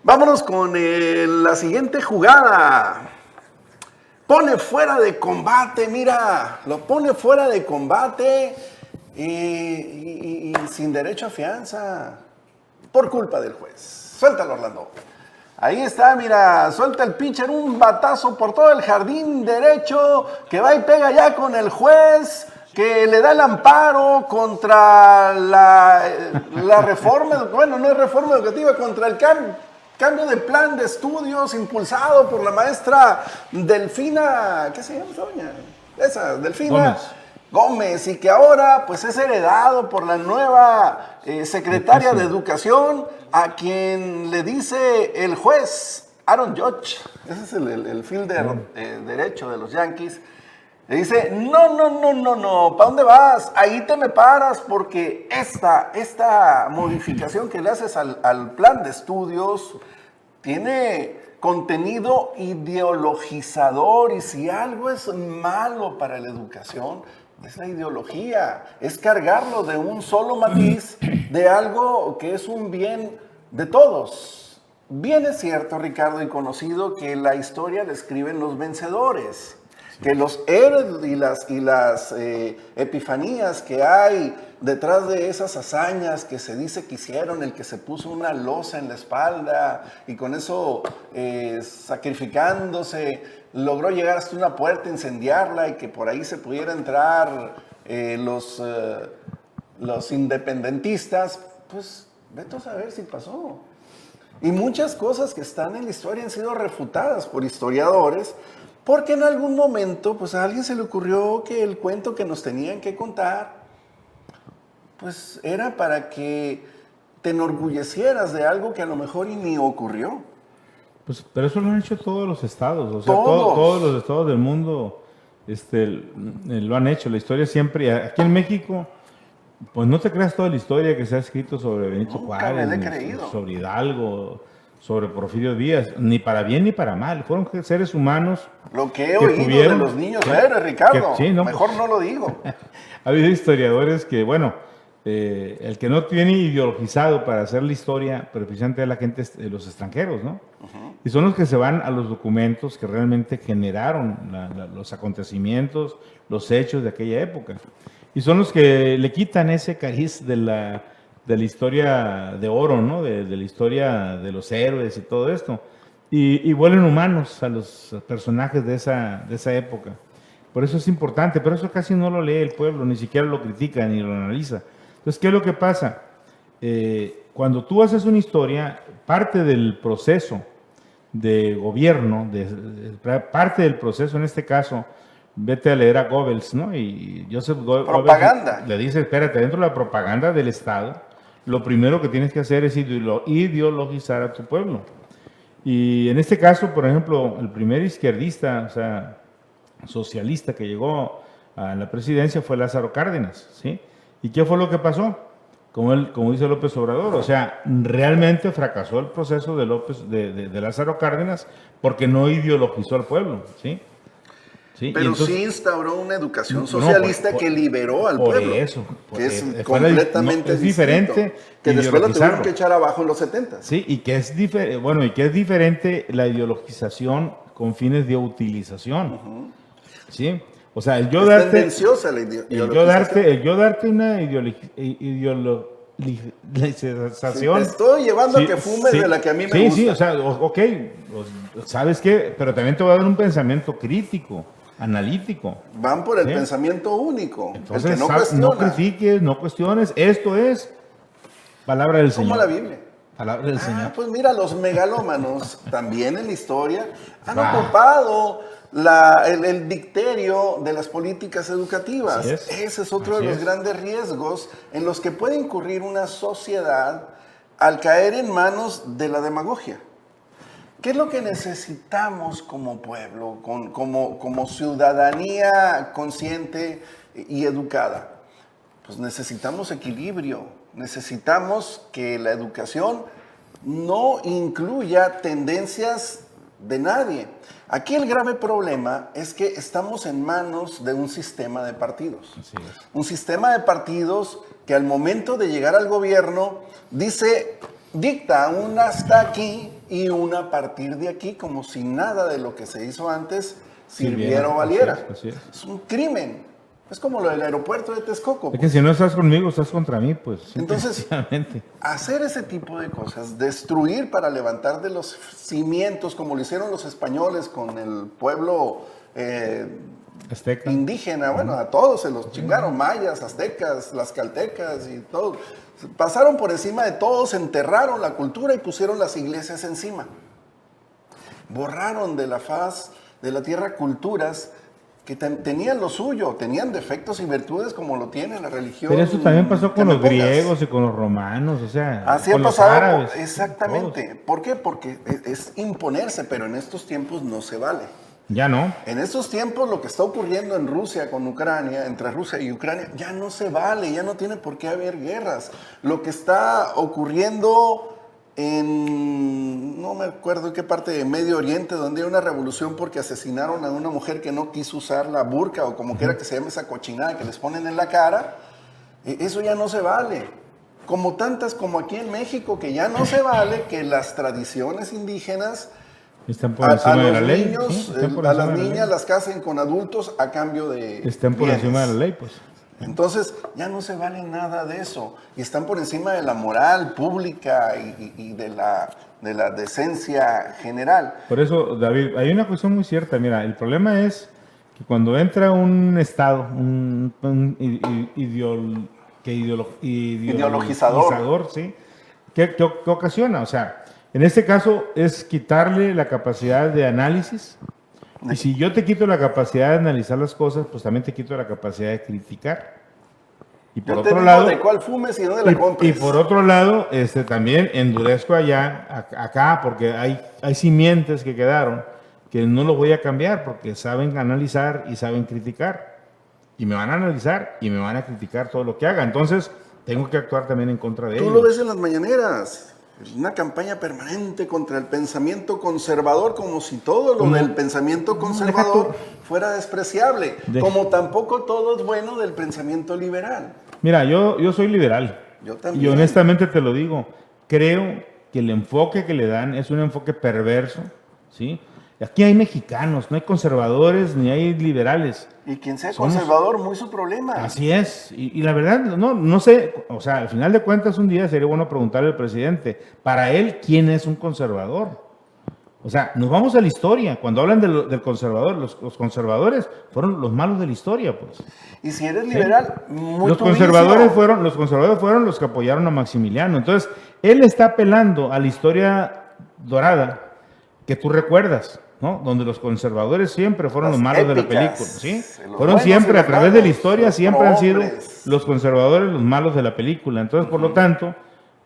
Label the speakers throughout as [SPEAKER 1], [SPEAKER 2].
[SPEAKER 1] Vámonos con la siguiente jugada. Pone fuera de combate, mira, lo pone fuera de combate y sin derecho a fianza por culpa del juez. Suéltalo, Orlando. Ahí está, mira, suelta el pitcher un batazo por todo el jardín derecho, que va y pega ya con el juez, que le da el amparo contra la reforma, bueno, no es reforma educativa, contra el cambio de plan de estudios impulsado por la maestra Delfina, ¿qué se llama esa doña? Esa, Delfina Gómez, y que ahora pues es heredado por la nueva secretaria de Educación, a quien le dice el juez Aaron Judge, ese es el fielder derecho de los Yankees, le dice, no, ¿para dónde vas? Ahí te me paras, porque esta modificación que le haces al plan de estudios tiene contenido ideologizador, y si algo es malo para la educación, es la ideología, es cargarlo de un solo matiz de algo que es un bien de todos. Bien es cierto, Ricardo, y conocido, que la historia la escriben los vencedores, que los héroes y las epifanías que hay detrás de esas hazañas que se dice que hicieron, el que se puso una losa en la espalda y con eso sacrificándose logró llegar hasta una puerta, incendiarla y que por ahí se pudiera entrar los independentistas, pues vete a saber si pasó. Y muchas cosas que están en la historia han sido refutadas por historiadores, porque en algún momento pues a alguien se le ocurrió que el cuento que nos tenían que contar pues era para que te enorgullecieras de algo que a lo mejor y ni ocurrió.
[SPEAKER 2] Pues, pero eso lo han hecho todos los estados, o sea, todos los estados del mundo lo han hecho. La historia siempre, aquí en México, pues no te creas toda la historia que se ha escrito sobre Benito Juárez, sobre Hidalgo, sobre Porfirio Díaz, ni para bien ni para mal. Fueron seres humanos.
[SPEAKER 1] Lo que he oído de los niños héroes, Ricardo, mejor no lo digo.
[SPEAKER 2] Ha habido historiadores que, bueno, el que no tiene ideologizado para hacer la historia, pero precisamente es la gente, los extranjeros, ¿no? Y son los que se van a los documentos que realmente generaron los acontecimientos, los hechos de aquella época. Y son los que le quitan ese cariz de la historia de oro, ¿no? De la historia de los héroes y todo esto. Y vuelven humanos a los personajes de esa época. Por eso es importante, pero eso casi no lo lee el pueblo, ni siquiera lo critica ni lo analiza. Entonces, ¿qué es lo que pasa? Cuando tú haces una historia, parte del proceso de gobierno, parte del proceso, en este caso, vete a leer a Goebbels, ¿no? Y Joseph Goebbels le dice, espérate, dentro de la propaganda del Estado, lo primero que tienes que hacer es ideologizar a tu pueblo. Y en este caso, por ejemplo, el primer izquierdista, o sea, socialista que llegó a la presidencia fue Lázaro Cárdenas, ¿sí? ¿Y qué fue lo que pasó? Como dice López Obrador, o sea, realmente fracasó el proceso de Lázaro Cárdenas porque no ideologizó al pueblo, ¿sí?
[SPEAKER 1] ¿Sí? Pero entonces, sí instauró una educación socialista que liberó al pueblo.
[SPEAKER 2] Por eso.
[SPEAKER 1] Que es completamente
[SPEAKER 2] es diferente.
[SPEAKER 1] Que después la tuvieron que echar abajo en los 70.
[SPEAKER 2] Sí, y que es diferente la ideologización con fines de utilización. ¿Sí? O sea, el yo darte...
[SPEAKER 1] tendenciosa la ideologización.
[SPEAKER 2] El yo darte una ideologización...
[SPEAKER 1] Sí, te estoy llevando a que fumes de la que a mí me gusta.
[SPEAKER 2] Sí, o sea, ok, ¿sabes qué? Pero también te voy a dar un pensamiento crítico, analítico.
[SPEAKER 1] Van por el pensamiento único,
[SPEAKER 2] entonces,
[SPEAKER 1] el que no cuestiona.
[SPEAKER 2] No critiques, no cuestiones, esto es palabra del Señor.
[SPEAKER 1] Como la Biblia.
[SPEAKER 2] Palabra del Señor.
[SPEAKER 1] Pues mira, los megalómanos también en la historia han ocupado el dicterio de las políticas educativas. Ese es otro de los grandes riesgos en los que puede incurrir una sociedad al caer en manos de la demagogia. ¿Qué es lo que necesitamos como pueblo, como ciudadanía consciente y educada? Pues necesitamos equilibrio, necesitamos que la educación no incluya tendencias de nadie. Aquí el grave problema es que estamos en manos de un sistema de partidos. Un sistema de partidos que al momento de llegar al gobierno dicta un hasta aquí y una a partir de aquí, como si nada de lo que se hizo antes sirviera o valiera.
[SPEAKER 2] Así es.
[SPEAKER 1] Es un crimen. Es como lo del aeropuerto de Texcoco.
[SPEAKER 2] Es que si no estás conmigo, estás contra mí, pues.
[SPEAKER 1] Entonces, hacer ese tipo de cosas, destruir para levantar de los cimientos, como lo hicieron los españoles con el pueblo
[SPEAKER 2] Azteca.
[SPEAKER 1] indígena, bueno, a todos se los chingaron, mayas, aztecas, las caltecas y todo. Pasaron por encima de todos, enterraron la cultura y pusieron las iglesias encima. Borraron de la faz de la tierra culturas que tenían lo suyo, tenían defectos y virtudes como lo tiene la religión.
[SPEAKER 2] Pero eso también pasó con los griegos y con los romanos, o sea,
[SPEAKER 1] así
[SPEAKER 2] con
[SPEAKER 1] ha
[SPEAKER 2] los
[SPEAKER 1] pasado,
[SPEAKER 2] árabes.
[SPEAKER 1] exactamente.
[SPEAKER 2] Todos.
[SPEAKER 1] ¿Por qué? Porque es imponerse, pero en estos tiempos no se vale.
[SPEAKER 2] Ya no.
[SPEAKER 1] En estos tiempos lo que está ocurriendo en Rusia con Ucrania, entre Rusia y Ucrania, ya no se vale, ya no tiene por qué haber guerras. Lo que está ocurriendo no me acuerdo en qué parte de Medio Oriente, donde hay una revolución porque asesinaron a una mujer que no quiso usar la burka o como quiera que se llame esa cochinada que les ponen en la cara, eso ya no se vale. Como tantas como aquí en México, que ya no se vale que las tradiciones indígenas
[SPEAKER 2] están por encima de la ley.
[SPEAKER 1] Niños,
[SPEAKER 2] ¿sí?
[SPEAKER 1] A las niñas las casen con adultos a cambio de
[SPEAKER 2] están por
[SPEAKER 1] bienes.
[SPEAKER 2] encima de la ley, pues.
[SPEAKER 1] Entonces, ya no se vale nada de eso. Y están por encima de la moral pública y de la decencia general.
[SPEAKER 2] Por eso, David, hay una cuestión muy cierta. Mira, el problema es que cuando entra un Estado, ideologizador, ¿sí? ¿Qué ocasiona? O sea, en este caso es quitarle la capacidad de análisis. Y si yo te quito la capacidad de analizar las cosas, pues también te quito la capacidad de criticar. Y por otro lado,
[SPEAKER 1] de cuál fumes y no de la compres.
[SPEAKER 2] Y por otro lado, también endurezco acá, porque hay simientes que quedaron que no los voy a cambiar porque saben analizar y saben criticar. Y me van a analizar y me van a criticar todo lo que haga. Entonces, tengo que actuar también en contra de ellos.
[SPEAKER 1] Tú lo ves en las mañaneras. Una campaña permanente contra el pensamiento conservador, como si todo lo del pensamiento conservador fuera despreciable, como tampoco todo es bueno del pensamiento liberal.
[SPEAKER 2] Mira, yo soy liberal.
[SPEAKER 1] Yo también.
[SPEAKER 2] Y honestamente te lo digo, creo que el enfoque que le dan es un enfoque perverso, ¿sí? Aquí hay mexicanos, no hay conservadores ni hay liberales.
[SPEAKER 1] Y quien sea conservador, muy su problema.
[SPEAKER 2] Así es. Y la verdad, no sé, o sea, al final de cuentas un día sería bueno preguntarle al presidente, para él, ¿quién es un conservador? O sea, nos vamos a la historia. Cuando hablan del conservador, los conservadores fueron los malos de la historia, pues.
[SPEAKER 1] Y si eres liberal,
[SPEAKER 2] ¿sí?
[SPEAKER 1] muy
[SPEAKER 2] los conservadores fueron los que apoyaron a Maximiliano. Entonces, él está apelando a la historia dorada que tú recuerdas, ¿no? Donde los conservadores siempre fueron los malos de la película, ¿sí? Fueron siempre, a través de la historia, siempre han sido los conservadores los malos de la película. Entonces, por lo tanto,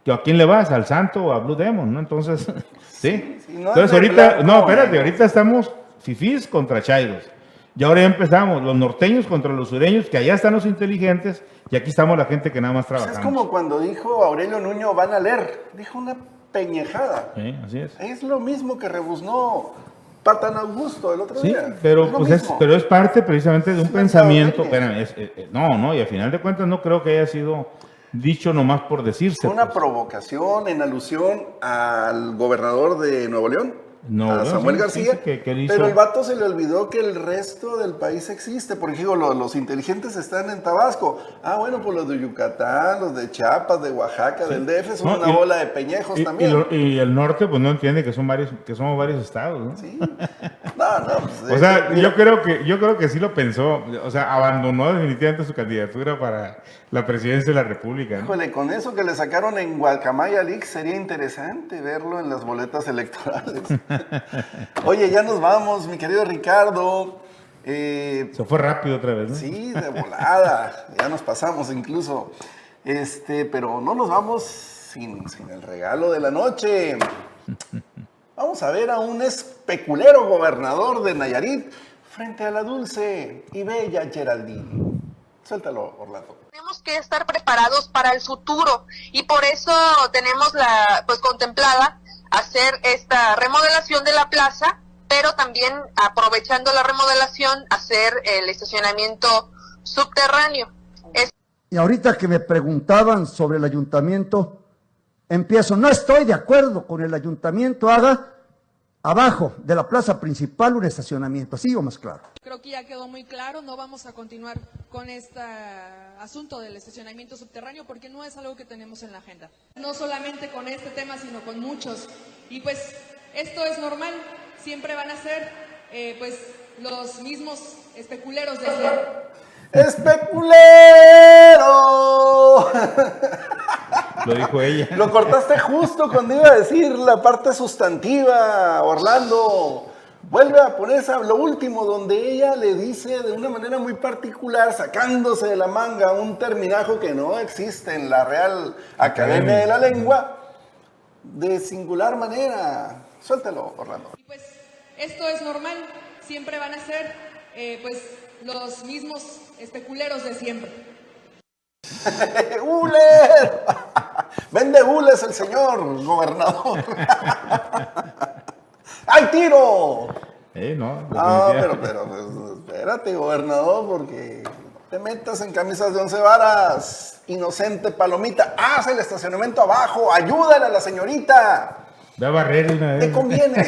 [SPEAKER 2] ¿a quién le vas? ¿Al Santo o a Blue Demon, no? Entonces, ¿sí? Entonces, ahorita estamos fifís contra chairos. Y ahora ya empezamos, los norteños contra los sureños, que allá están los inteligentes, y aquí estamos la gente que nada más trabaja.
[SPEAKER 1] Es como cuando dijo Aurelio Nuño, van a leer, dijo una peñejada.
[SPEAKER 2] Sí, así es.
[SPEAKER 1] Es lo mismo que rebuznó Patan Augusto el otro día.
[SPEAKER 2] Pero es parte precisamente de un pensamiento. Y al final de cuentas no creo que haya sido dicho nomás por decirse.
[SPEAKER 1] Fue una provocación en alusión al gobernador de Nuevo León. A Samuel García, pero el vato se le olvidó que el resto del país existe, porque digo, los inteligentes están en Tabasco. Bueno, pues los de Yucatán, los de Chiapas, de Oaxaca, del DF, son una bola de peñejos también.
[SPEAKER 2] Y el norte, pues no entiende que somos varios estados, ¿no?
[SPEAKER 1] Sí.
[SPEAKER 2] Pues, o sea, yo creo que sí lo pensó, o sea, abandonó definitivamente su candidatura para la presidencia de la República, ¿no?
[SPEAKER 1] Híjole, con eso que le sacaron en Guacamaya Leaks, sería interesante verlo en las boletas electorales. Oye, ya nos vamos, mi querido Ricardo.
[SPEAKER 2] Se fue rápido otra vez, ¿no?
[SPEAKER 1] Sí, de volada. Ya nos pasamos incluso. Pero no nos vamos sin el regalo de la noche. Vamos a ver a un especulero gobernador de Nayarit frente a la dulce y bella Geraldine. Suéltalo, Orlando.
[SPEAKER 3] Tenemos que estar preparados para el futuro y por eso tenemos contemplada hacer esta remodelación de la plaza, pero también aprovechando la remodelación hacer el estacionamiento subterráneo.
[SPEAKER 4] Y ahorita que me preguntaban sobre el ayuntamiento, Empiezo, no estoy de acuerdo con el ayuntamiento, haga abajo de la plaza principal un estacionamiento, así o más claro.
[SPEAKER 5] Creo que ya quedó muy claro, no vamos a continuar con este asunto del estacionamiento subterráneo porque no es algo que tenemos en la agenda. No solamente con este tema, sino con muchos. Y pues esto es normal, siempre van a ser pues los mismos especuleros de siempre.
[SPEAKER 1] ¡Especulero!
[SPEAKER 2] Lo dijo ella.
[SPEAKER 1] Lo cortaste justo cuando iba a decir la parte sustantiva, Orlando. Vuelve a ponerse a lo último, donde ella le dice de una manera muy particular, sacándose de la manga un terminajo que no existe en la Real Academia de la Lengua, de singular manera. Suéltalo, Orlando.
[SPEAKER 5] Y pues esto es normal, siempre van a ser pues los mismos especuleros de siempre.
[SPEAKER 1] ¡Huler! Vende hules el señor gobernador. ¡Hay tiro!
[SPEAKER 2] No,
[SPEAKER 1] pero pues, espérate, gobernador, porque no te metas en camisas de 11 varas. Inocente palomita, haz el estacionamiento abajo, ayúdale a la señorita.
[SPEAKER 2] Ve a barrer de una vez.
[SPEAKER 1] Te conviene.